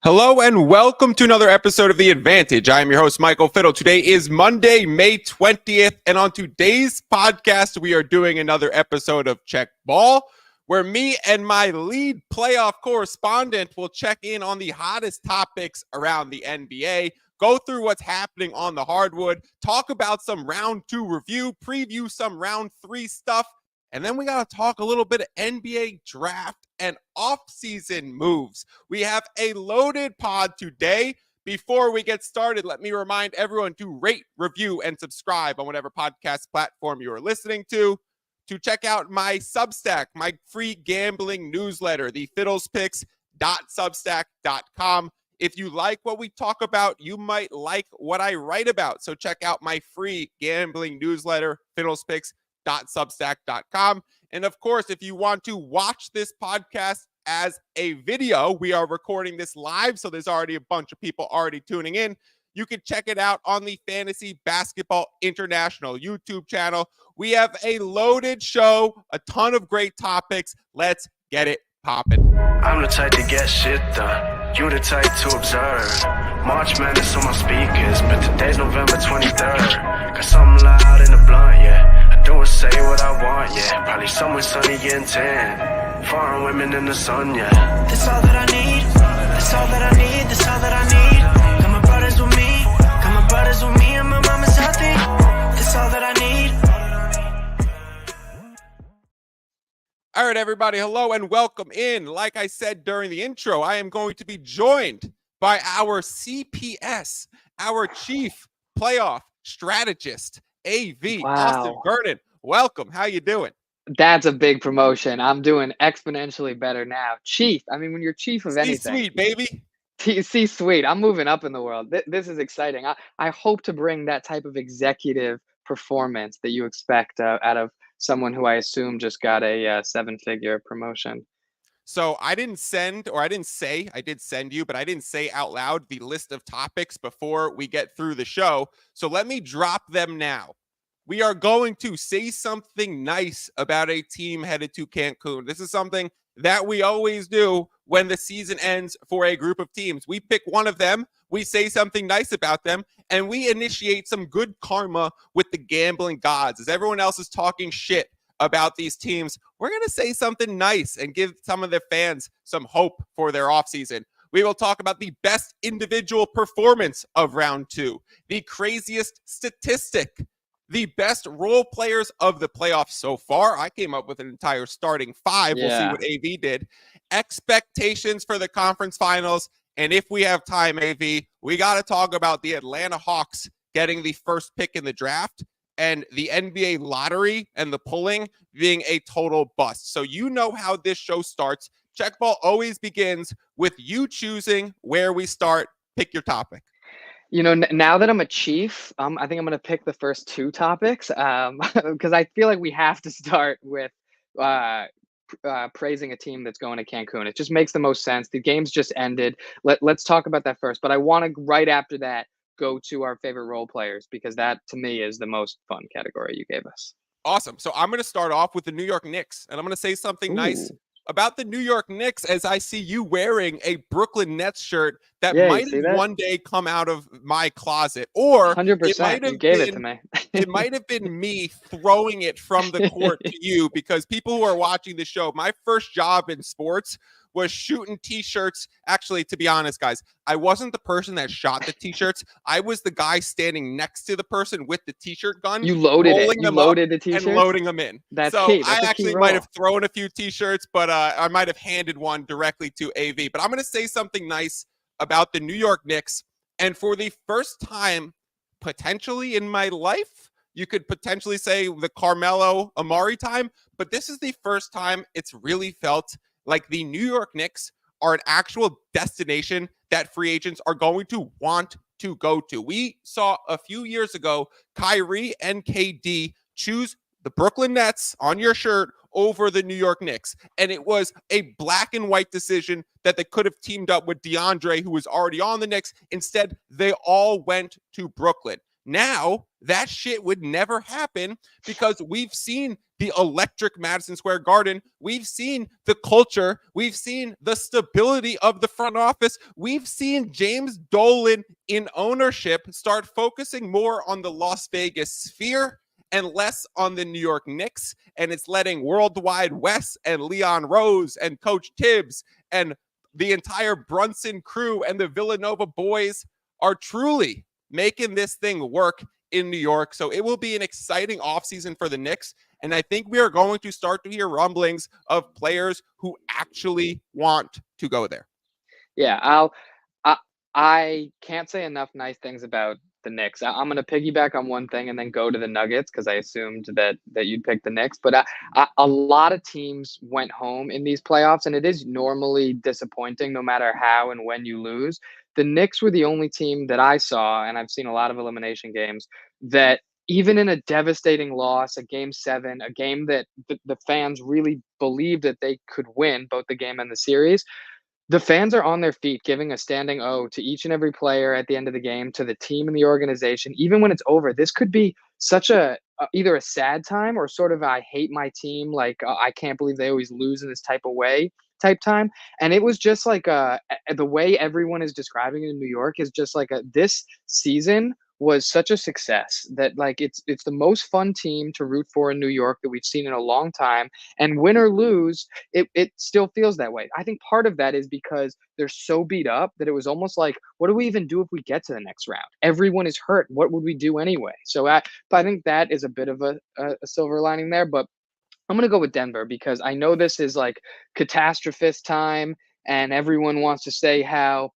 Hello and welcome to another episode of The Advantage. I am your host, Michael Fiddle. Today is Monday, May 20th, and on today's podcast, we are doing another episode of Check Ball, where me and my lead playoff correspondent will check in on the hottest topics around the NBA, go through what's happening on the hardwood, talk about some round 2 review, preview some round 3 stuff, and then we got to talk a little bit of NBA draft and off-season moves. We have a loaded pod today. Before we get started, let me remind everyone to rate, review, and subscribe on whatever podcast platform you are listening to check out my Substack, my free gambling newsletter, the fiddlespicks.substack.com. If you like what we talk about, you might like what I write about. So check out my free gambling newsletter, fiddlespicks.substack.com. And of course, if you want to watch this podcast as a video, we are recording this live, so there's already a bunch of people already tuning in. You can check it out on the Fantasy Basketball International YouTube channel. We have a loaded show, a ton of great topics. Let's get it popping. I'm the type to get shit done. You the type to observe. March Madness on my speakers, but today's November 23rd. Got something loud in the blunt, yeah. Do and say what I want, yeah. Probably somewhere sunny and tan. Foreign women in the sun, yeah. That's all that I need. That's all that I need. That's all that I need. Got my brothers with me. Got my brothers with me, and my mama's healthy. That's all that I need. All right, everybody. Hello and welcome in. Like I said during the intro, I am going to be joined by our CPS, our chief playoff strategist, AV, Wow. Austin Vernon. Welcome. How you doing? That's a big promotion. I'm doing exponentially better now. Chief. I mean, when you're chief of anything. C-suite, baby. C-suite. I'm moving up in the world. This is exciting. I hope to bring that type of executive performance that you expect out of someone who I assume just got a 7-figure promotion. So I did send you, but I didn't say out loud the list of topics before we get through the show. So let me drop them now. We are going to say something nice about a team headed to Cancun. This is something that we always do when the season ends for a group of teams. We pick one of them, we say something nice about them, and we initiate some good karma with the gambling gods. As everyone else is talking shit about these teams, we're going to say something nice and give some of their fans some hope for their offseason. We will talk about the best individual performance of round 2, the craziest statistic, the best role players of the playoffs so far. I came up with an entire starting 5. We'll see what AV did. Expectations for the conference finals. And if we have time, AV, we got to talk about the Atlanta Hawks getting the first pick in the draft and the NBA lottery and the pulling being a total bust. So you know how this show starts. Check Ball always begins with you choosing where we start. Pick your topic. You know, now that I'm a chief, I think I'm going to pick the first 2 topics because I feel like we have to start with praising a team that's going to Cancun. It just makes the most sense. The game's just ended. Let's talk about that first. But I want to, right after that, go to our favorite role players, because that to me is the most fun category you gave us. Awesome. So I'm going to start off with the New York Knicks, and I'm going to say something nice about the New York Knicks as I see you wearing a Brooklyn Nets shirt that might have one day come out of my closet, or 100%. You gave it to me. It might have been me throwing it from the court to you, because people who are watching the show, my first job in sports was shooting t-shirts. Actually, to be honest, guys, I wasn't the person that shot the t-shirts. I was the guy standing next to the person with the t-shirt gun. You loaded it. You loaded the t-shirts? And loading them in. That's so key. That's I actually might have thrown a few t-shirts, but I might have handed one directly to AV. But I'm going to say something nice about the New York Knicks. And for the first time, potentially in my life, you could potentially say the Carmelo Amari time, but this is the first time it's really felt like the New York Knicks are an actual destination that free agents are going to want to go to. We saw a few years ago, Kyrie and KD choose the Brooklyn Nets on your shirt over the New York Knicks. And it was a black and white decision that they could have teamed up with DeAndre, who was already on the Knicks. Instead, they all went to Brooklyn. Now, that shit would never happen because we've seen the electric Madison Square Garden. We've seen the culture. We've seen the stability of the front office. We've seen James Dolan in ownership start focusing more on the Las Vegas sphere and less on the New York Knicks. And it's letting Worldwide Wes and Leon Rose and Coach Tibbs and the entire Brunson crew and the Villanova boys are truly making this thing work in New York. So it will be an exciting offseason for the Knicks. And I think we are going to start to hear rumblings of players who actually want to go there. Yeah, I can't say enough nice things about the Knicks. I'm going to piggyback on one thing and then go to the Nuggets because I assumed that you'd pick the Knicks. But a lot of teams went home in these playoffs, and it is normally disappointing no matter how and when you lose. The Knicks were the only team that I saw, and I've seen a lot of elimination games, that even in a devastating loss, a game 7, a game that the fans really believed that they could win, both the game and the series, the fans are on their feet giving a standing O to each and every player at the end of the game, to the team and the organization. Even when it's over, this could be such a either a sad time or sort of I hate my team, like I can't believe they always lose in this type of way type time. And it was just like the way everyone is describing it in New York is just like this season was such a success that like it's the most fun team to root for in New York that we've seen in a long time. And win or lose, it still feels that way. I think part of that is because they're so beat up that it was almost like, what do we even do if we get to the next round? Everyone is hurt. What would we do anyway? So I think that is a bit of a silver lining there. But I'm going to go with Denver because I know this is like catastrophist time and everyone wants to say how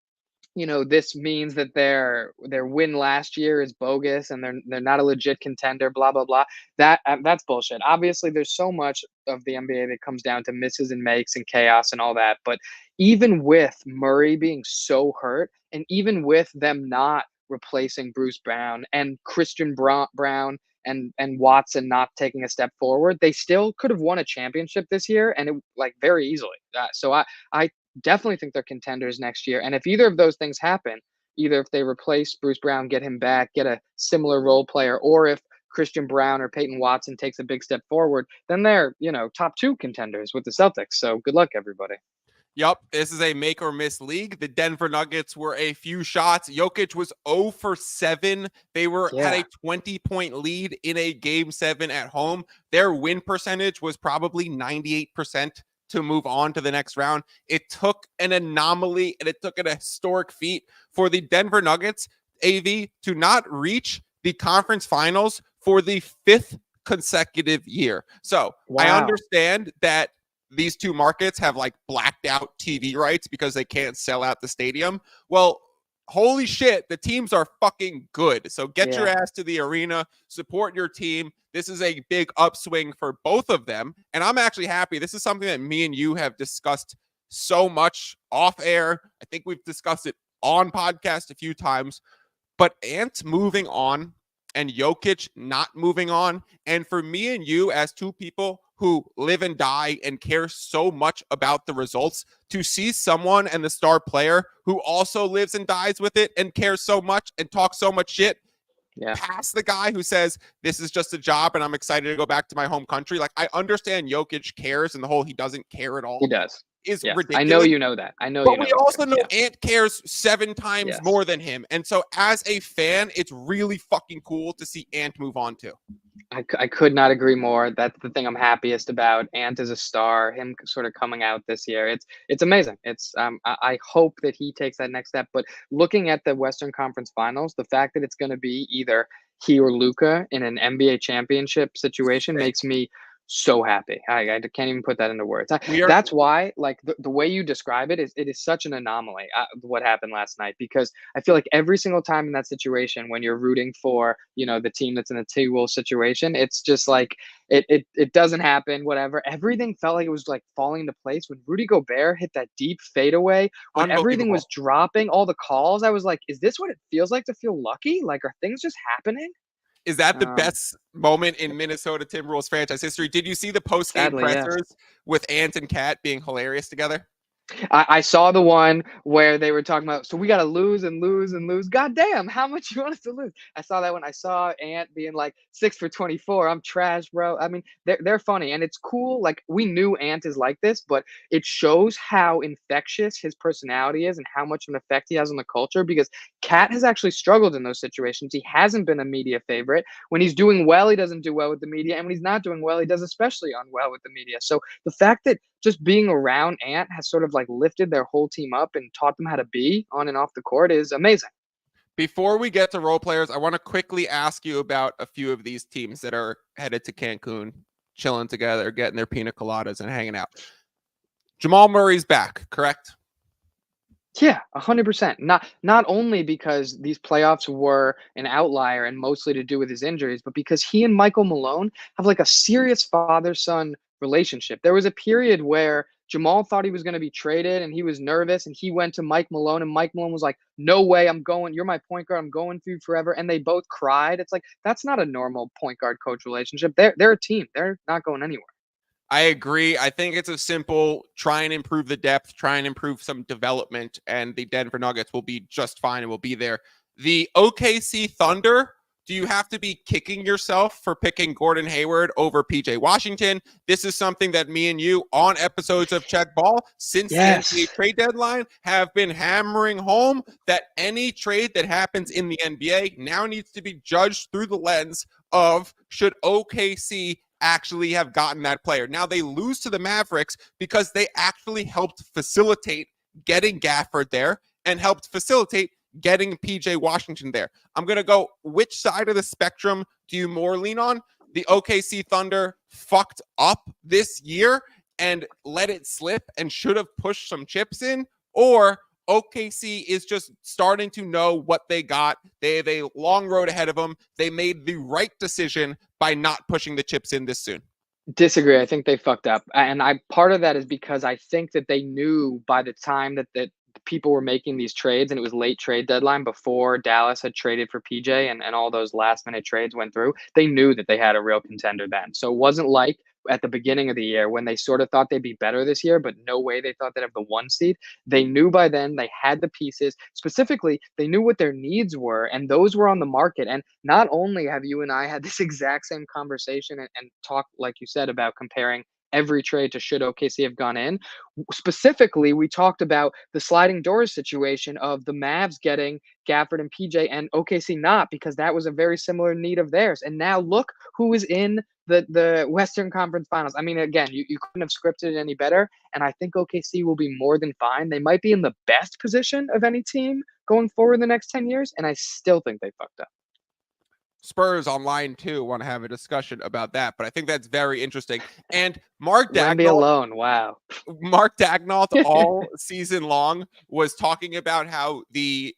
this means that their win last year is bogus and they're not a legit contender, blah blah blah. That's bullshit. Obviously, there's so much of the NBA that comes down to misses and makes and chaos and all that. But even with Murray being so hurt, and even with them not replacing Bruce Brown and Christian Brown and Watson not taking a step forward, they still could have won a championship this year, and it like very easily. So I definitely think they're contenders next year. And if either of those things happen, either if they replace Bruce Brown, get him back, get a similar role player, or if Christian Brown or Peyton Watson takes a big step forward, then they're, top 2 contenders with the Celtics. So good luck, everybody. Yep, this is a make or miss league. The Denver Nuggets were a few shots. Jokic was 0 for 7. They had a 20-point lead in a game 7 at home. Their win percentage was probably 98% to move on to the next round. It took an anomaly and it took an historic feat for the Denver Nuggets, AV, to not reach the conference finals for the 5th consecutive year. So I understand that these two markets have like blacked out TV rights because they can't sell out the stadium. Well, holy shit, the teams are fucking good. So get your ass to the arena, support your team. This is a big upswing for both of them. And I'm actually happy. This is something that me and you have discussed so much off air. I think we've discussed it on podcast a few times. But Ant moving on and Jokic not moving on. And for me and you as two people who live and die and care so much about the results, to see someone and the star player who also lives and dies with it and cares so much and talks so much shit, past the guy who says, this is just a job and I'm excited to go back to my home country. Like, I understand Jokic cares and the whole he doesn't care at all. He does. Is ridiculous. I know you know that. But we also know Ant cares 7 times more than him. And so as a fan, it's really fucking cool to see Ant move on too. I could not agree more. That's the thing I'm happiest about. Ant is a star. Him sort of coming out this year. It's amazing. It's I hope that he takes that next step. But looking at the Western Conference Finals, the fact that it's going to be either he or Luka in an NBA championship situation makes me so happy. I can't even put that into words. That's why, like the way you describe it is such an anomaly. What happened last night, because I feel like every single time in that situation, when you're rooting for the team that's in a T-Wolves situation, it's just like it doesn't happen. Whatever. Everything felt like it was like falling into place when Rudy Gobert hit that deep fadeaway. When everything was dropping, all the calls, I was like, is this what it feels like to feel lucky? Like, are things just happening? Is that the best moment in Minnesota Timberwolves franchise history? Did you see the post-game pressers with Ant and Cat being hilarious together? I saw the one where they were talking about, so we got to lose and lose and lose. God damn, how much you want us to lose? I saw that one. I saw Ant being like 6 for 24. I'm trash, bro. I mean, they're funny and it's cool. Like we knew Ant is like this, but it shows how infectious his personality is and how much of an effect he has on the culture. Because Cat has actually struggled in those situations. He hasn't been a media favorite. When he's doing well, he doesn't do well with the media, and when he's not doing well, he does especially unwell with the media. So the fact that just being around Ant has sort of like lifted their whole team up and taught them how to be on and off the court is amazing. Before we get to role players, I want to quickly ask you about a few of these teams that are headed to Cancun, chilling together, getting their pina coladas and hanging out. Jamal Murray's back, correct? Yeah, 100%. Not only because these playoffs were an outlier and mostly to do with his injuries, but because he and Michael Malone have like a serious father-son relationship. There was a period where Jamal thought he was going to be traded and he was nervous and he went to Mike Malone and Mike Malone was like, "No way, I'm going. You're my point guard. I'm going through forever." And they both cried. It's like that's not a normal point guard coach relationship. They're a team. They're not going anywhere. I agree. I think it's a simple try and improve the depth, try and improve some development, and the Denver Nuggets will be just fine and will be there. The OKC Thunder, do you have to be kicking yourself for picking Gordon Hayward over PJ Washington? This is something that me and you on episodes of Check Ball since the NBA trade deadline have been hammering home that any trade that happens in the NBA now needs to be judged through the lens of should OKC actually have gotten that player. Now they lose to the Mavericks because they actually helped facilitate getting Gafford there and helped facilitate getting PJ Washington there. I'm going to go, which side of the spectrum do you more lean on? The OKC Thunder fucked up this year and let it slip and should have pushed some chips in, or OKC is just starting to know what they got. They have a long road ahead of them. They made the right decision by not pushing the chips in this soon. Disagree. I think they fucked up. And I part of that is because I think that they knew by the time that people were making these trades and it was late trade deadline before Dallas had traded for PJ and all those last minute trades went through, they knew that they had a real contender then. So it wasn't like at the beginning of the year when they sort of thought they'd be better this year, but no way they thought they'd have the 1 seed. They knew by then they had the pieces. Specifically, they knew what their needs were, and those were on the market. And not only have you and I had this exact same conversation and talk, like you said, about comparing every trade to should OKC have gone in. Specifically, we talked about the sliding doors situation of the Mavs getting Gafford and PJ and OKC not, because that was a very similar need of theirs. And now look who is in the Western Conference Finals. I mean, again, you couldn't have scripted it any better. And I think OKC will be more than fine. They might be in the best position of any team going forward in the next 10 years. And I still think they fucked up. Spurs online too want to have a discussion about that, but I think that's very interesting. And Mark Wemby Dagnall, alone, wow. Mark Dagnall all season long was talking about how the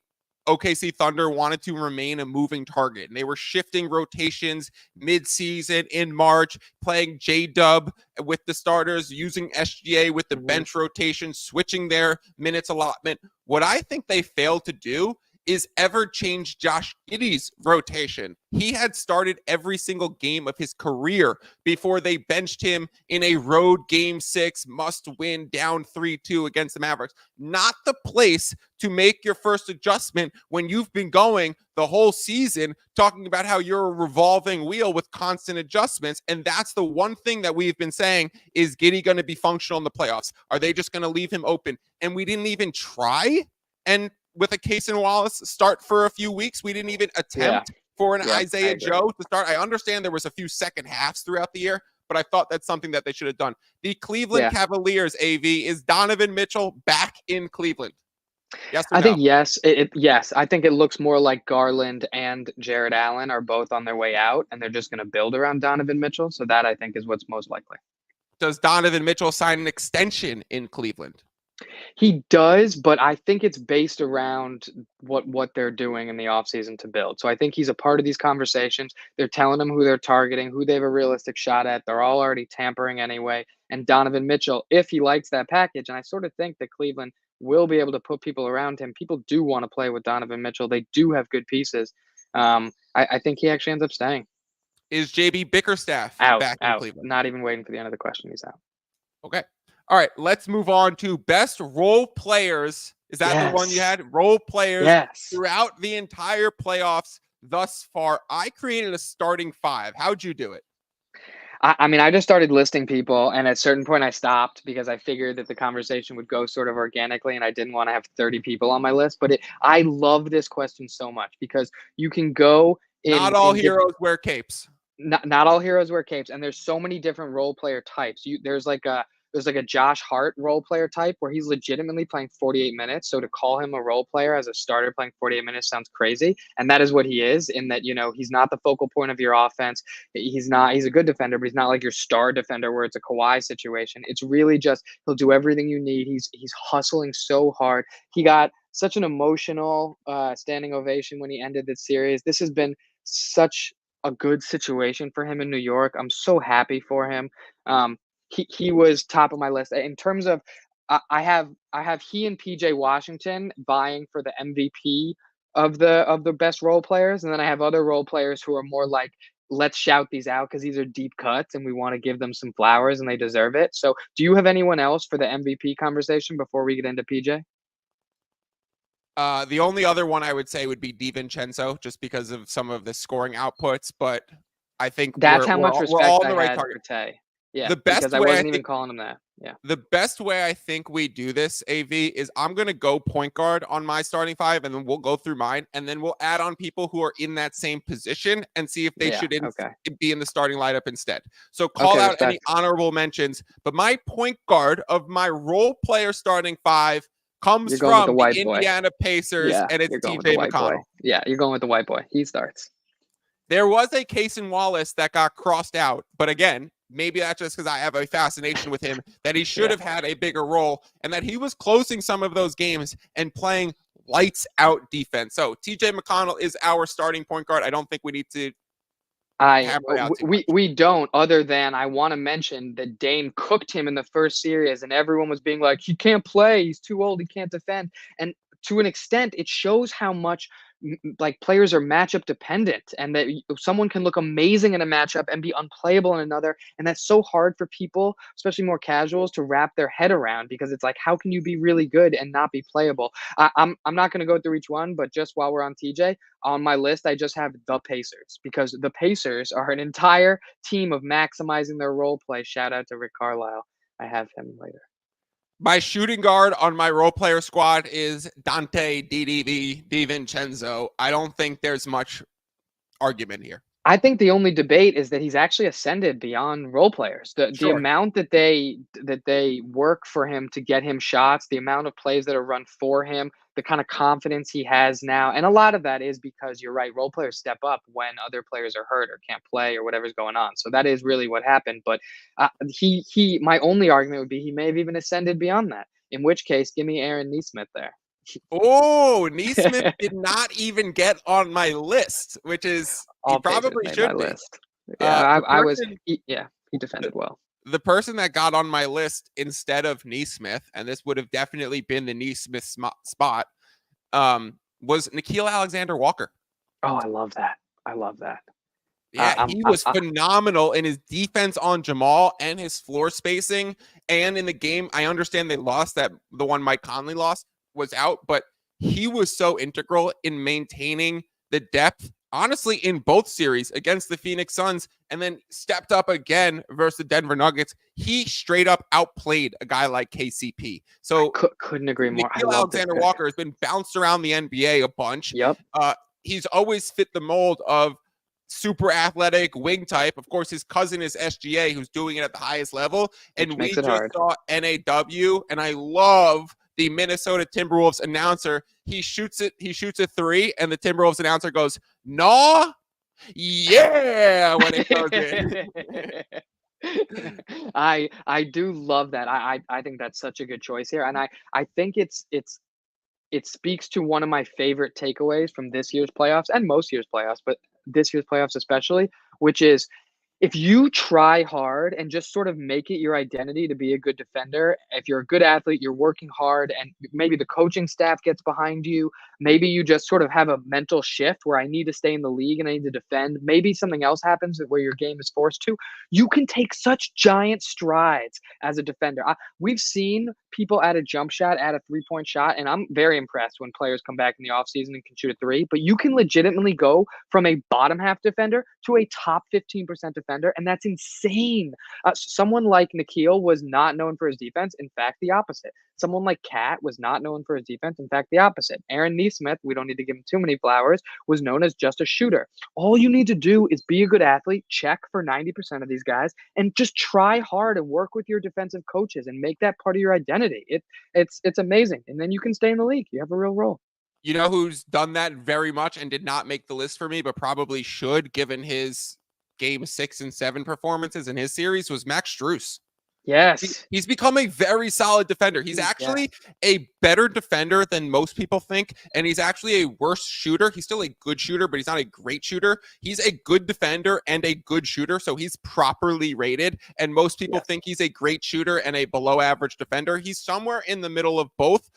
OKC Thunder wanted to remain a moving target, and they were shifting rotations mid-season in March, playing J-Dub with the starters, using SGA with the bench rotation, switching their minutes allotment. What I think they failed to do is ever change Josh Giddey's rotation. He had started every single game of his career before they benched him in a road game 6 must-win down 3-2 against the Mavericks. Not the place to make your first adjustment when you've been going the whole season talking about how you're a revolving wheel with constant adjustments. And that's the one thing that we've been saying, is Giddey going to be functional in the playoffs? Are they just going to leave him open? And we didn't even try. And with a Cason Wallace start for a few weeks, we didn't even attempt for an Isaiah Joe to start. I understand there was a few second halves throughout the year, but I thought that's something that they should have done. The Cleveland Cavaliers, AV, is Donovan Mitchell back in Cleveland? Yes or I no? think yes. Yes. I think it looks more like Garland and Jared Allen are both on their way out, and they're just going to build around Donovan Mitchell. So that I think is what's most likely. Does Donovan Mitchell sign an extension in Cleveland? He does, but I think it's based around what they're doing in the offseason to build. So I think he's a part of these conversations. They're telling him who they're targeting, who they have a realistic shot at. They're all already tampering anyway. And Donovan Mitchell, if he likes that package, and I sort of think that Cleveland will be able to put people around him. People do want to play with Donovan Mitchell. They do have good pieces. I think he actually ends up staying. Is JB Bickerstaff Out, back in Cleveland? Not even waiting for the end of the question. He's out. Okay. All right, let's move on to best role players. Is that the one you Yes. had? Role players Yes. throughout the entire playoffs thus far. I created a starting five. How'd you do it? I mean, I just started listing people, and at a certain point, I stopped because I figured that the conversation would go sort of organically, and I didn't want to have 30 people on my list. But I love this question so much because you can go Not in all different. heroes wear capes. Not all heroes wear capes, and there's so many different role player types. There's like a Josh Hart role player type where he's legitimately playing 48 minutes. So to call him a role player as a starter playing 48 minutes sounds crazy, and that is what he is. In that, he's not the focal point of your offense. He's not. He's a good defender, but he's not like your star defender where it's a Kawhi situation. It's really just he'll do everything you need. He's hustling so hard. He got such an emotional standing ovation when he ended this series. This has been such a good situation for him in New York. I'm so happy for him. He was top of my list in terms of. I have he and PJ Washington vying for the MVP of the best role players, and then I have other role players who are more like, let's shout these out because these are deep cuts and we want to give them some flowers and they deserve it. So, do you have anyone else for the MVP conversation before we get into PJ? The only other one I would say would be DiVincenzo, just because of some of the scoring outputs. But I think That's how much we're all respect on I the right had target. for Tay. Yeah, The because best I way I wasn't even think calling him that. Yeah. the best way I think we do this, AV, is I'm gonna go point guard on my starting five, and then we'll go through mine, and then we'll add on people who are in that same position and see if they Yeah. should Okay. be in the starting lineup instead. So call Okay. out any Respect. honorable mentions. But my point guard of my role player starting five You're comes going with the from the white boy. Indiana Pacers, Yeah, and it's you're going with the TJ white boy. McConnell. Yeah, you're going with the white boy. He starts. There was a case in Wallace that got crossed out, but again, maybe that's just because I have a fascination with him that he should Yeah. have had a bigger role and that he was closing some of those games and playing lights out defense. So TJ McConnell is our starting point guard. I don't think we need to I hammer it out too we much. we don't. Other than I want to mention that Dame cooked him in the first series, and everyone was being like, "He can't play. He's too old. He can't defend." And to an extent, it shows how much like players are matchup dependent, and that someone can look amazing in a matchup and be unplayable in another, and that's so hard for people, especially more casuals, to wrap their head around because it's like, how can you be really good and not be playable? I'm not going to go through each one, but just while we're on TJ, on my list, I just have the Pacers because the Pacers are an entire team of maximizing their role play. Shout out to Rick Carlisle. I have him later. My shooting guard on my role player squad is Dante DDV DiVincenzo. I don't think there's much argument here. I think the only debate is that he's actually ascended beyond role players. The Sure. amount that they work for him to get him shots, the amount of plays that are run for him, the kind of confidence he has now, and a lot of that is because you're right, role players step up when other players are hurt or can't play or whatever's going on. So that is really what happened. But he my only argument would be he may have even ascended beyond that. In which case, give me Aaron Neesmith there. Oh, Neesmith did not even get on my list, which is he All Pacers probably made my should be. list. Yeah, The I was. person Yeah, he defended well. the person that got on my list instead of Neesmith, and this would have definitely been the Neesmith spot, was Nikhil Alexander Walker. Oh, I love that. I love that. Yeah, he was phenomenal in his defense on Jamal and his floor spacing. And in the game, I understand they lost that the one Mike Conley lost was out, but he was so integral in maintaining the depth, honestly, in both series against the Phoenix Suns, and then stepped up again versus the Denver Nuggets. He straight up outplayed a guy like KCP. So couldn't agree more. I Nikhil love this Alexander pick. Walker has been bounced around the NBA a bunch. Yep. He's always fit the mold of super athletic wing type. Of course, his cousin is SGA, who's doing it at the highest level. And we just saw NAW, and I love the Minnesota Timberwolves announcer. He shoots a three, and the Timberwolves announcer goes, "No, yeah," when it goes in. I do love that. I think that's such a good choice here, and I think it speaks to one of my favorite takeaways from this year's playoffs and most years playoffs, but this year's playoffs especially, which is if you try hard and just sort of make it your identity to be a good defender, if you're a good athlete, you're working hard, and maybe the coaching staff gets behind you, maybe you just sort of have a mental shift where I need to stay in the league and I need to defend, maybe something else happens where your game is forced to, you can take such giant strides as a defender. We've seen people add a jump shot, add a 3-point shot, and I'm very impressed when players come back in the offseason and can shoot a three, but you can legitimately go from a bottom half defender to a top 15% defender, and that's insane. Someone like Nikhil was not known for his defense. In fact, the opposite. Someone like Cat was not known for his defense. In fact, the opposite. Aaron Neesmith, we don't need to give him too many flowers, was known as just a shooter. All you need to do is be a good athlete, check for 90% of these guys, and just try hard and work with your defensive coaches and make that part of your identity. It's amazing. And then you can stay in the league. You have a real role. You know who's done that very much and did not make the list for me, but probably should, given his game 6 and 7 performances in his series, was Max Strus. Yes. He's become a very solid defender. He's actually a better defender than most people think, and he's actually a worse shooter. He's still a good shooter, but he's not a great shooter. He's a good defender and a good shooter, so he's properly rated, and most people think he's a great shooter and a below average defender. He's somewhere in the middle of both,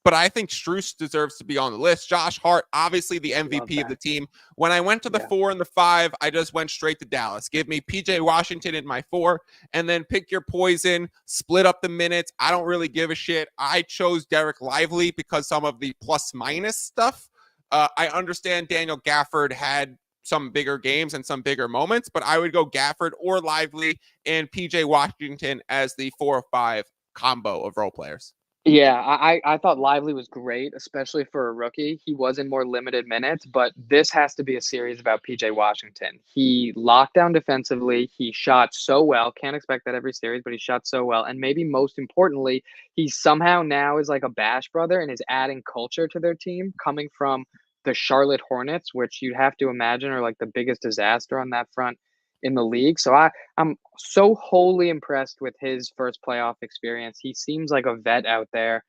but I think Strus deserves to be on the list. Josh Hart, obviously the MVP of the team. When I went to the 4 and the 5, I just went straight to Dallas. Give me PJ Washington in my 4, and then pick your poison, split up the minutes. I don't really give a shit. I chose Derek Lively because some of the plus-minus stuff. I understand Daniel Gafford had some bigger games and some bigger moments, but I would go Gafford or Lively and PJ Washington as the 4 or 5 combo of role players. Yeah, I thought Lively was great, especially for a rookie. He was in more limited minutes, but this has to be a series about PJ Washington. He locked down defensively. He shot so well. Can't expect that every series, but he shot so well. And maybe most importantly, he somehow now is like a Bash brother and is adding culture to their team, coming from the Charlotte Hornets, which you'd have to imagine are like the biggest disaster on that front in the league. So I'm so wholly impressed with his first playoff experience. He seems like a vet out there.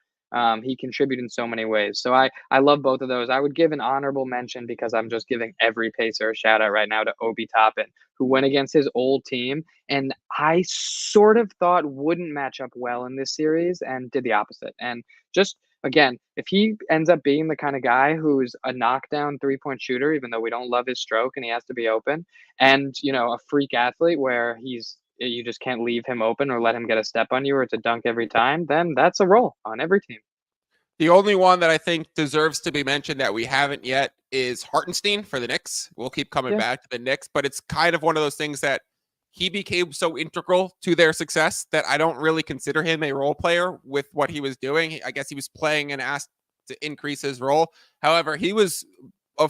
He contributed in so many ways. So I love both of those. I would give an honorable mention because I'm just giving every Pacer a shout out right now to Obi Toppin, who went against his old team and I sort of thought wouldn't match up well in this series and did the opposite. And just again, if he ends up being the kind of guy who's a knockdown 3-point shooter, even though we don't love his stroke and he has to be open, and a freak athlete where you just can't leave him open or let him get a step on you or it's a dunk every time, then that's a role on every team. The only one that I think deserves to be mentioned that we haven't yet is Hartenstein for the Knicks. We'll keep coming back to the Knicks, but it's kind of one of those things that he became so integral to their success that I don't really consider him a role player with what he was doing. I guess he was playing and asked to increase his role. However, he was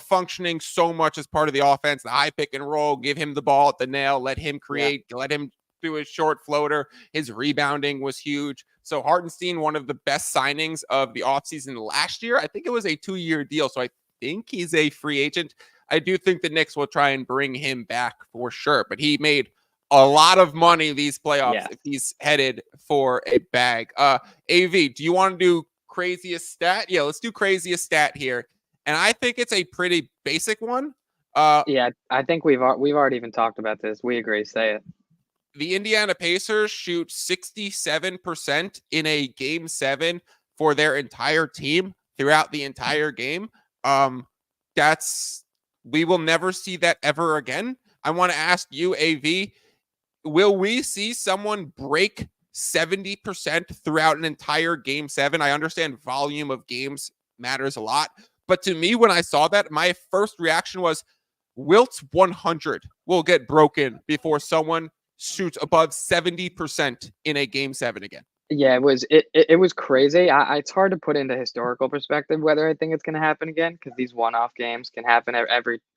functioning so much as part of the offense, the high pick and roll, give him the ball at the nail, let him create, let him do a short floater. His rebounding was huge. So Hartenstein, one of the best signings of the offseason last year. I think it was a 2-year deal. So I think he's a free agent. I do think the Knicks will try and bring him back for sure, but he made a lot of money these playoffs if he's headed for a bag. AV, do you want to do craziest stat? Yeah, let's do craziest stat here. And I think it's a pretty basic one. I think we've already even talked about this. We agree. Say it. The Indiana Pacers shoot 67% in a game 7 for their entire team throughout the entire game. We will never see that ever again. I want to ask you, AV, will we see someone break 70% throughout an entire game 7? I understand volume of games matters a lot, but to me, when I saw that, my first reaction was Wilt's 100 will get broken before someone shoots above 70% in a game 7 again. Yeah, it was crazy. It's hard to put into historical perspective whether I think it's going to happen again because these one-off games can happen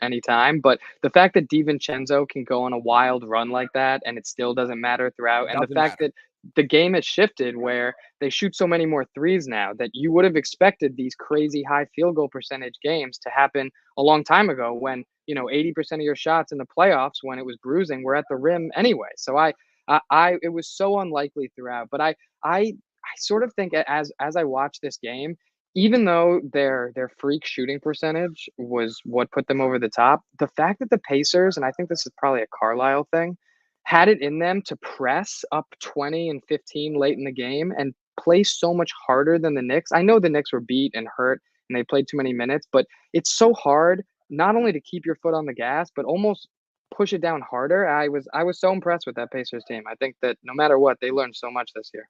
any time. But the fact that DiVincenzo can go on a wild run like that and it still doesn't matter throughout, and the fact that the game has shifted where they shoot so many more threes now that you would have expected these crazy high field goal percentage games to happen a long time ago when 80% of your shots in the playoffs when it was bruising were at the rim anyway. So it was so unlikely throughout, but I sort of think as I watch this game, even though their freak shooting percentage was what put them over the top, the fact that the Pacers, and I think this is probably a Carlisle thing, had it in them to press up 20 and 15 late in the game and play so much harder than the Knicks. I know the Knicks were beat and hurt and they played too many minutes, but it's so hard not only to keep your foot on the gas, but almost push it down harder. I was so impressed with that Pacers team. I think that no matter what, they learned so much this year.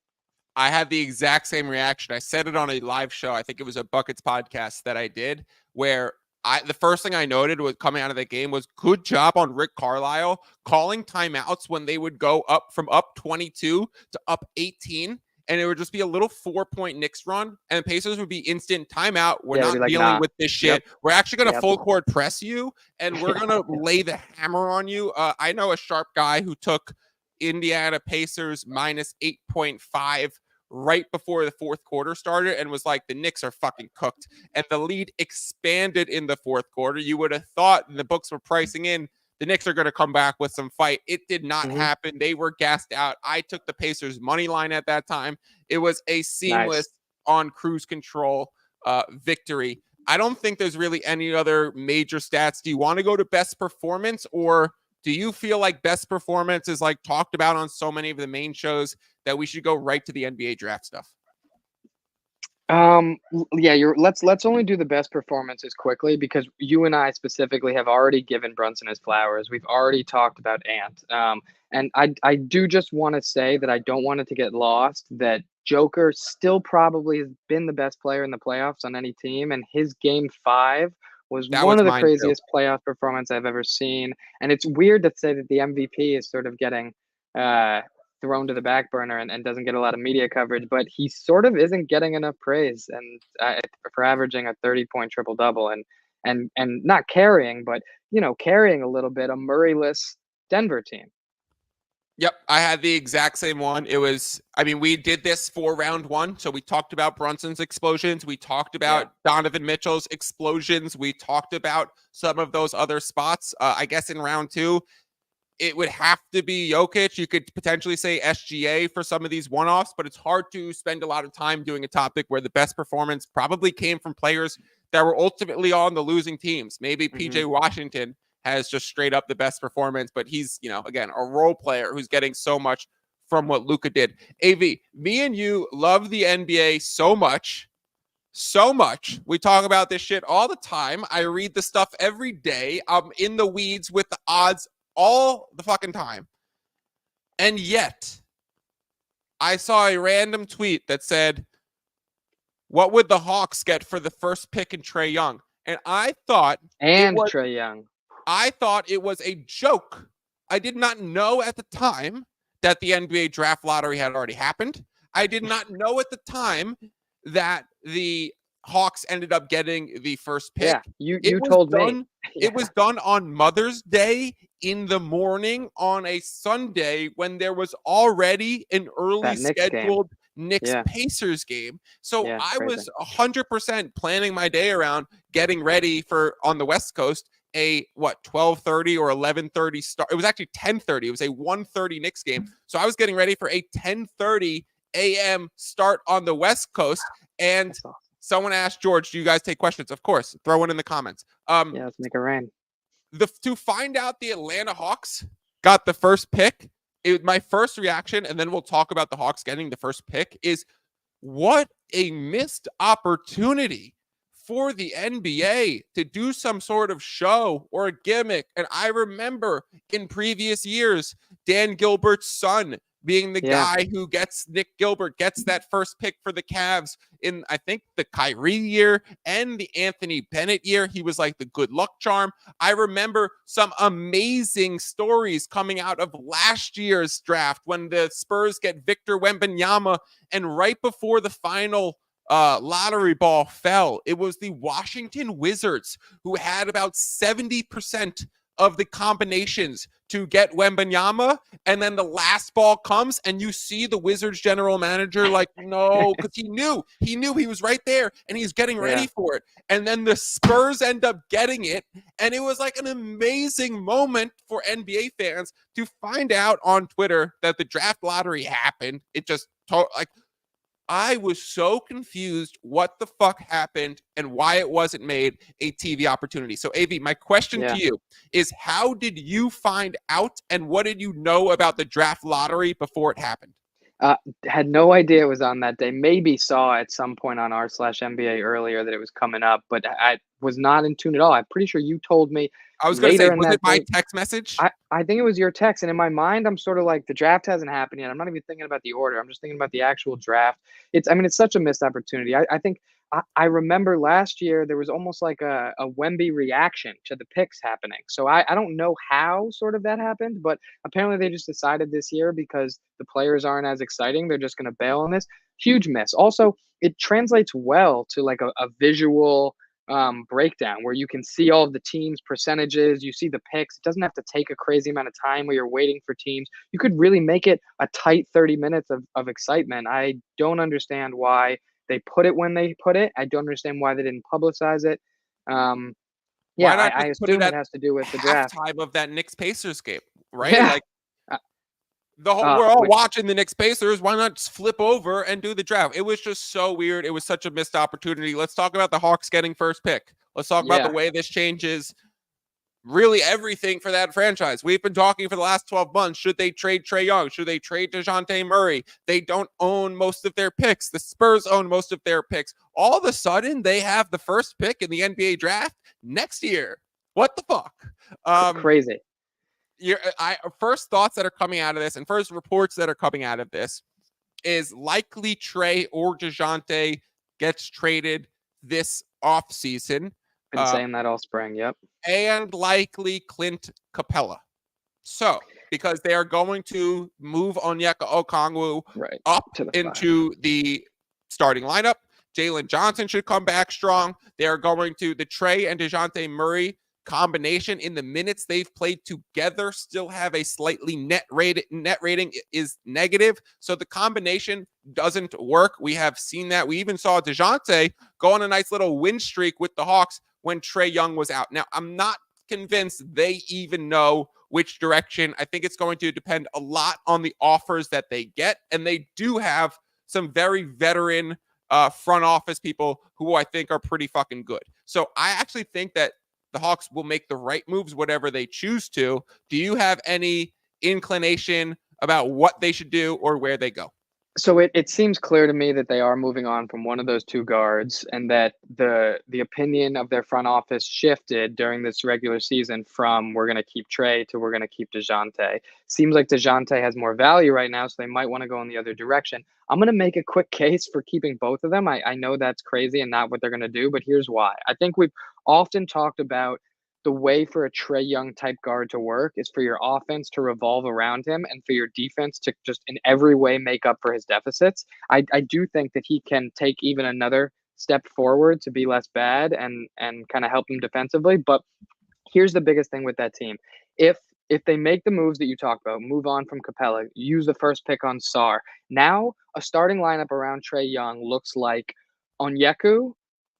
I had the exact same reaction. I said it on a live show. I think it was a Buckets podcast that I did, where the first thing I noted was coming out of the game was good job on Rick Carlisle calling timeouts when they would go up from up 22 to up 18. And it would just be a little 4-point Knicks run, and Pacers would be instant timeout. We're Yeah, not be like, dealing nah. with this shit. Yep. We're actually going to Yep. full court press you, and we're going to lay the hammer on you. I know a sharp guy who took Indiana Pacers minus 8.5 right before the fourth quarter started and was like, the Knicks are fucking cooked. And the lead expanded in the fourth quarter. You would have thought the books were pricing in the Knicks are going to come back with some fight. It did not happen. They were gassed out. I took the Pacers money line at that time. It was a seamless on cruise control victory. I don't think there's really any other major stats. Do you want to go to best performance, or do you feel like best performance is like talked about on so many of the main shows that we should go right to the NBA draft stuff? Yeah, let's only do the best performances quickly because you and I specifically have already given Brunson his flowers. We've already talked about Ant. And I do just want to say that I don't want it to get lost that Joker still probably has been the best player in the playoffs on any team, and his game 5 was That one was of the mine too. craziest playoff performance I've ever seen. And it's weird to say that the MVP is sort of getting thrown to the back burner and doesn't get a lot of media coverage, but he sort of isn't getting enough praise and for averaging a 30-point triple double and not carrying, but carrying a little bit a Murray-less Denver team. Yep, I had the exact same one. It was, I mean, we did this for round 1. So we talked about Brunson's explosions. We talked about Donovan Mitchell's explosions. We talked about some of those other spots. I guess in round 2, it would have to be Jokic. You could potentially say SGA for some of these one-offs, but it's hard to spend a lot of time doing a topic where the best performance probably came from players that were ultimately on the losing teams. Maybe PJ Washington has just straight up the best performance, but he's, again, a role player who's getting so much from what Luka did. AV, me and you love the NBA so much. We talk about this shit all the time. I read the stuff every day. I'm in the weeds with the odds all the fucking time. And yet, I saw a random tweet that said, what would the Hawks get for the first pick in Trae Young? And I thought... Trae Young. I thought it was a joke. I did not know at the time that the NBA draft lottery had already happened. I did not know at the time that the Hawks ended up getting the first pick. Yeah, you told me. It was done on Mother's Day in the morning on a Sunday when there was already an early scheduled Knicks Pacers game. So I was 100% planning my day around getting ready for, on the West Coast, a 12:30 or 11:30 start. It was actually 10:30. It was a 1:30 Knicks game. So I was getting ready for a 10:30 a.m. start on the West Coast. And someone asked George, do you guys take questions? Of course. Throw one in the comments. Let's make it rain. To find out the Atlanta Hawks got the first pick, my first reaction, and then we'll talk about the Hawks getting the first pick, is what a missed opportunity for the NBA to do some sort of show or a gimmick. And I remember in previous years, Dan Gilbert's son being the guy who Nick Gilbert gets that first pick for the Cavs in, I think, the Kyrie year and the Anthony Bennett year. He was like the good luck charm. I remember some amazing stories coming out of last year's draft when the Spurs get Victor Wembanyama, and right before the final lottery ball fell, it was the Washington Wizards who had about 70% of the combinations to get Wembanyama, and then the last ball comes and you see the Wizards general manager like, no, because he knew he was right there and he's getting ready for it. And then the Spurs end up getting it, and it was like an amazing moment for NBA fans to find out on Twitter that the draft lottery happened. It just like I was so confused what the fuck happened and why it wasn't made a TV opportunity. So, AV, my question to Yeah. you is, how did you find out and what did you know about the draft lottery before it happened? Uh, had no idea it was on that day. Maybe saw at some point on r/NBA earlier that it was coming up, but I was not in tune at all. I'm pretty sure you told me I was going to say, later in was it that my day. text message? I think it was your text, and in my mind, I'm sort of like, the draft hasn't happened yet. I'm not even thinking about the order. I'm just thinking about the actual draft. I mean, it's such a missed opportunity. I think I remember last year there was almost like a Wemby reaction to the picks happening. So I don't know how sort of that happened, but apparently they just decided this year because the players aren't as exciting. They're just going to bail on this. Huge miss. Also, it translates well to like a visual breakdown where you can see all of the teams' percentages. You see the picks. It doesn't have to take a crazy amount of time where you're waiting for teams. You could really make it a tight 30 minutes of excitement. I don't understand why they put it when they put it. I don't understand why they didn't publicize it. Um, Why yeah, not I just put it assume it at has to do with the draft. halftime of that Knicks Pacers game, right? Yeah. Like, we're all Which watching the Knicks Pacers. Why not just flip over and do the draft? It was just so weird. It was such a missed opportunity. Let's talk about the Hawks getting first pick. Let's talk about the Yeah. way this changes really everything for that franchise. We've been talking for the last 12 months. Should they trade Trae Young? Should they trade DeJounte Murray? They don't own most of their picks. The Spurs own most of their picks. All of a sudden, they have the first pick in the NBA draft next year. What the fuck? Crazy. First thoughts that are coming out of this and first reports that are coming out of this is likely Trae or DeJounte gets traded this offseason. Been saying that all spring. Yep. And likely Clint Capella. So, because they are going to move Onyeka Okongwu Right. up To the into the starting lineup. Jalen Johnson should come back strong. They are going to the Trae and DeJounte Murray combination in the minutes they've played together still have a slightly net rating is negative. So the combination doesn't work. We have seen that. We even saw DeJounte go on a nice little win streak with the Hawks when Trae Young was out. Now, I'm not convinced they even know which direction. I think it's going to depend a lot on the offers that they get. And they do have some very veteran front office people who I think are pretty fucking good. So I actually think that the Hawks will make the right moves, whatever they choose to. Do you have any inclination about what they should do or where they go? So it seems clear to me that they are moving on from one of those two guards, and that the opinion of their front office shifted during this regular season from we're going to keep Trae to we're going to keep DeJounte. Seems like DeJounte has more value right now, so they might want to go in the other direction. I'm going to make a quick case for keeping both of them. I know that's crazy and not what they're going to do, but here's why. I think we've often talked about the way for a Trae Young type guard to work is for your offense to revolve around him and for your defense to just in every way make up for his deficits. I do think that he can take even another step forward to be less bad and kind of help them defensively. But here's the biggest thing with that team. If they make the moves that you talked about, move on from Capella, use the first pick on Sarr, now a starting lineup around Trae Young looks like Onyeka,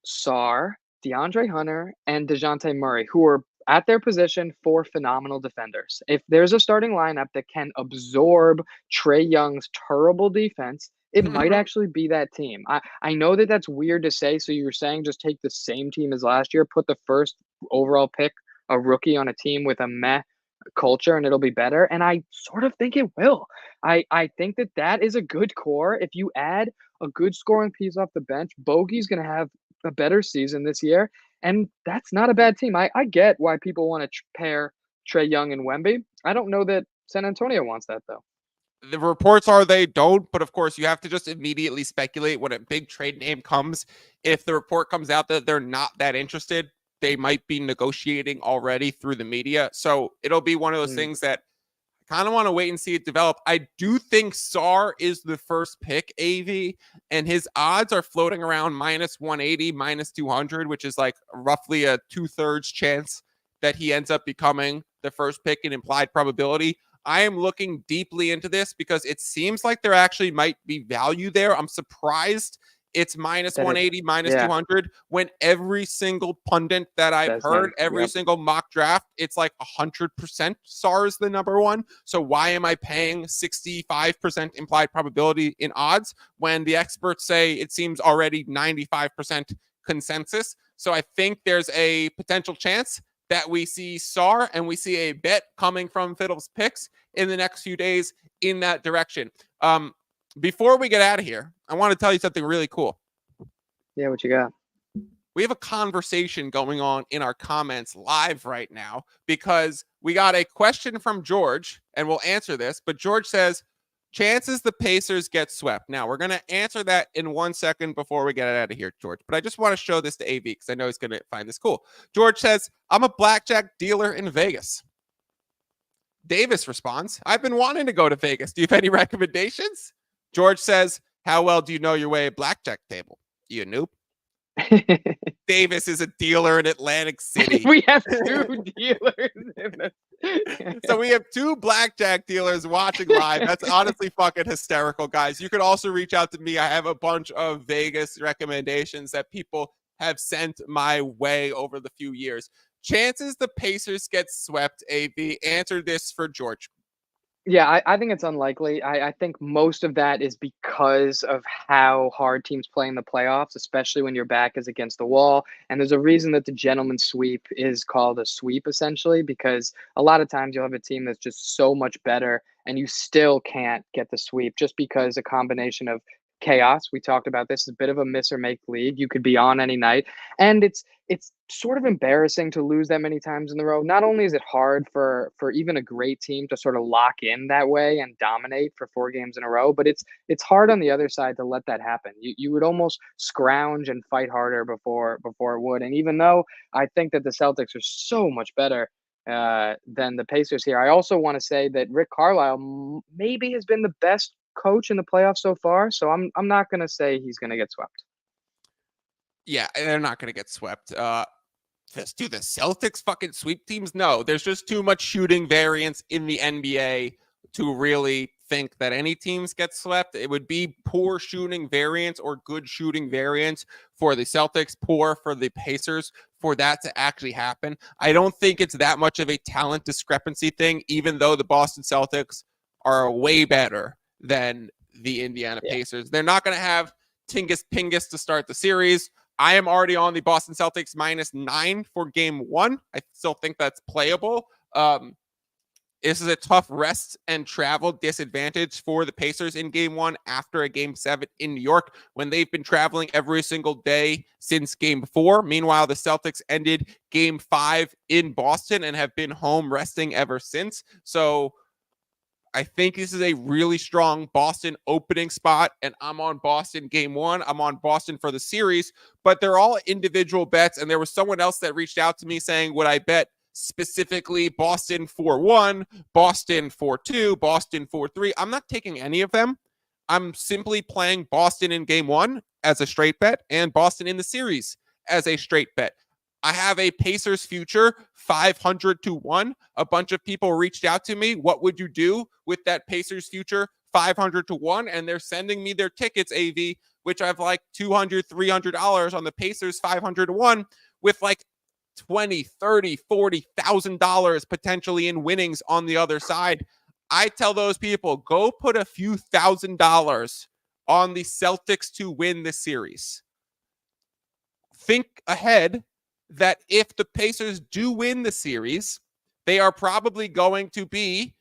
Sarr, DeAndre Hunter, and DeJounte Murray, who are at their position for phenomenal defenders. If there's a starting lineup that can absorb Trae Young's terrible defense, it might actually be that team. I know that that's weird to say. So you were saying just take the same team as last year, put the first overall pick, a rookie on a team with a meh culture, and it'll be better. And I sort of think it will. I think that is a good core. If you add a good scoring piece off the bench, Bogey's going to have a better season this year. And that's not a bad team. I get why people want to pair Trae Young and Wemby. I don't know that San Antonio wants that, though. The reports are they don't, but of course you have to just immediately speculate when a big trade name comes. If the report comes out that they're not that interested, they might be negotiating already through the media. So it'll be one of those things that I kind of want to wait and see it develop. I do think Sarr is the first pick, AV, and his odds are floating around minus 180, minus 200, which is like roughly a 2/3 chance that he ends up becoming the first pick in implied probability. I am looking deeply into this because it seems like there actually might be value there. I'm surprised it's minus That 180, minus yeah, 200, when every single pundit that I've says heard, them. every Yep. single mock draft, it's like 100% SAR is the number one. So why am I paying 65% implied probability in odds when the experts say it seems already 95% consensus? So I think there's a potential chance that we see SAR and we see a bet coming from Fiddle's Picks in the next few days in that direction. Before we get out of here, I want to tell you something really cool. Yeah, what you got? We have a conversation going on in our comments live right now because we got a question from George, and we'll answer this. But George says, chances the Pacers get swept. Now, we're going to answer that in 1 second before we get out of here, George. But I just want to show this to AV because I know he's going to find this cool. George says, I'm a blackjack dealer in Vegas. Davis responds, I've been wanting to go to Vegas. Do you have any recommendations? George says, how well do you know your way at blackjack table? You noob. Davis is a dealer in Atlantic City. We have two dealers in this. So we have two blackjack dealers watching live. That's honestly fucking hysterical, guys. You can also reach out to me. I have a bunch of Vegas recommendations that people have sent my way over the few years. Chances the Pacers get swept, AV. Answer this for George. Yeah, I think it's unlikely. I think most of that is because of how hard teams play in the playoffs, especially when your back is against the wall. And there's a reason that the gentleman's sweep is called a sweep, essentially, because a lot of times you'll have a team that's just so much better and you still can't get the sweep just because a combination of chaos. We talked about this is a bit of a miss or make league. You could be on any night. And it's sort of embarrassing to lose that many times in a row. Not only is it hard for even a great team to sort of lock in that way and dominate for 4 games in a row, but it's hard on the other side to let that happen. You would almost scrounge and fight harder before it would. And even though I think that the Celtics are so much better than the Pacers here, I also want to say that Rick Carlisle maybe has been the best coach in the playoffs so far. So I'm not going to say he's going to get swept. Yeah, they're not going to get swept. Do the Celtics fucking sweep teams? No, there's just too much shooting variance in the NBA to really think that any teams get swept. It would be poor shooting variance or good shooting variance for the Celtics, poor for the Pacers for that to actually happen. I don't think it's that much of a talent discrepancy thing, even though the Boston Celtics are way better than the Indiana Pacers. They're not going to have Tingus Pingus to start the series. I am already on the Boston Celtics -9 for game 1. I still think that's playable. This is a tough rest and travel disadvantage for the Pacers in game 1 after a game 7 in New York when they've been traveling every single day since game 4. Meanwhile, the Celtics ended game 5 in Boston and have been home resting ever since. So I think this is a really strong Boston opening spot, and I'm on Boston game 1. I'm on Boston for the series, but they're all individual bets. And there was someone else that reached out to me saying, would I bet specifically Boston 4-1, Boston 4-2, Boston 4-3? I'm not taking any of them. I'm simply playing Boston in game 1 as a straight bet and Boston in the series as a straight bet. I have a Pacers future 500-1. A bunch of people reached out to me. What would you do with that Pacers future 500-1? And they're sending me their tickets, AV, which I've like $200, $300 on the Pacers 500-1 with like 20, 30, $40,000 potentially in winnings on the other side. I tell those people, go put a few $1,000s on the Celtics to win the series. Think ahead that if the Pacers do win the series, they are probably going to be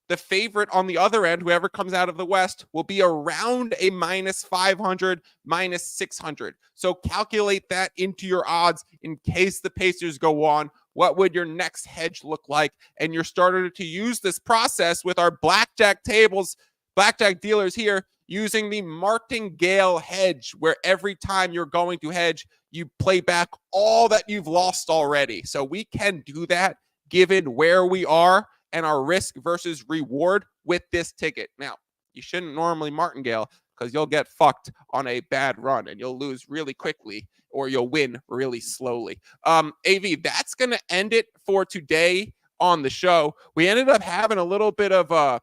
the favorite on the other end. Whoever comes out of the West will be around a -500, -600. So calculate that into your odds in case the Pacers go on. What would your next hedge look like? And you're starting to use this process with our blackjack tables, blackjack dealers here, using the martingale hedge, where every time you're going to hedge, you play back all that you've lost already. So we can do that given where we are and our risk versus reward with this ticket. Now, you shouldn't normally martingale because you'll get fucked on a bad run and you'll lose really quickly or you'll win really slowly. AV, that's going to end it for today on the show. We ended up having a little bit of a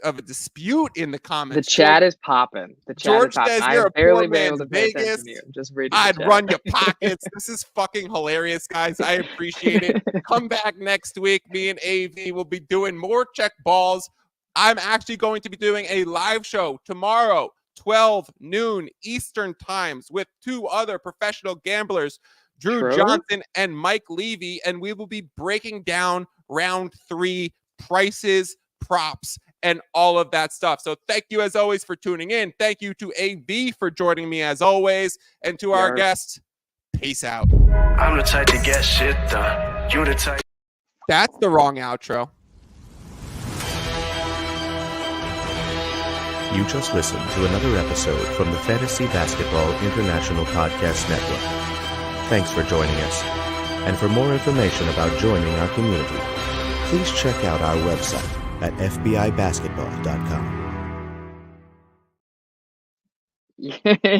a dispute in the The comments. chat is popping. The chat George is popping. says you're I've a barely poor been able man's to pay attention Vegas. to you. I'm just reading the I'd chat. run your pockets. This is fucking hilarious, guys. I appreciate it. Come back next week. Me and AV will be doing more check balls. I'm actually going to be doing a live show tomorrow, 12 noon Eastern times, with 2 other professional gamblers, Drew True. Johnson and Mike Levy, and we will be breaking down round 3 prices, props, and all of that stuff. So thank you as always for tuning in. Thank you to AV for joining me as always, and to our guests, peace out. I'm the type to get shit done. You the type. That's the wrong outro. You just listened to another episode from the Fantasy Basketball International Podcast Network. Thanks for joining us. And for more information about joining our community, please check out our website at fbibasketball.com. Yeah.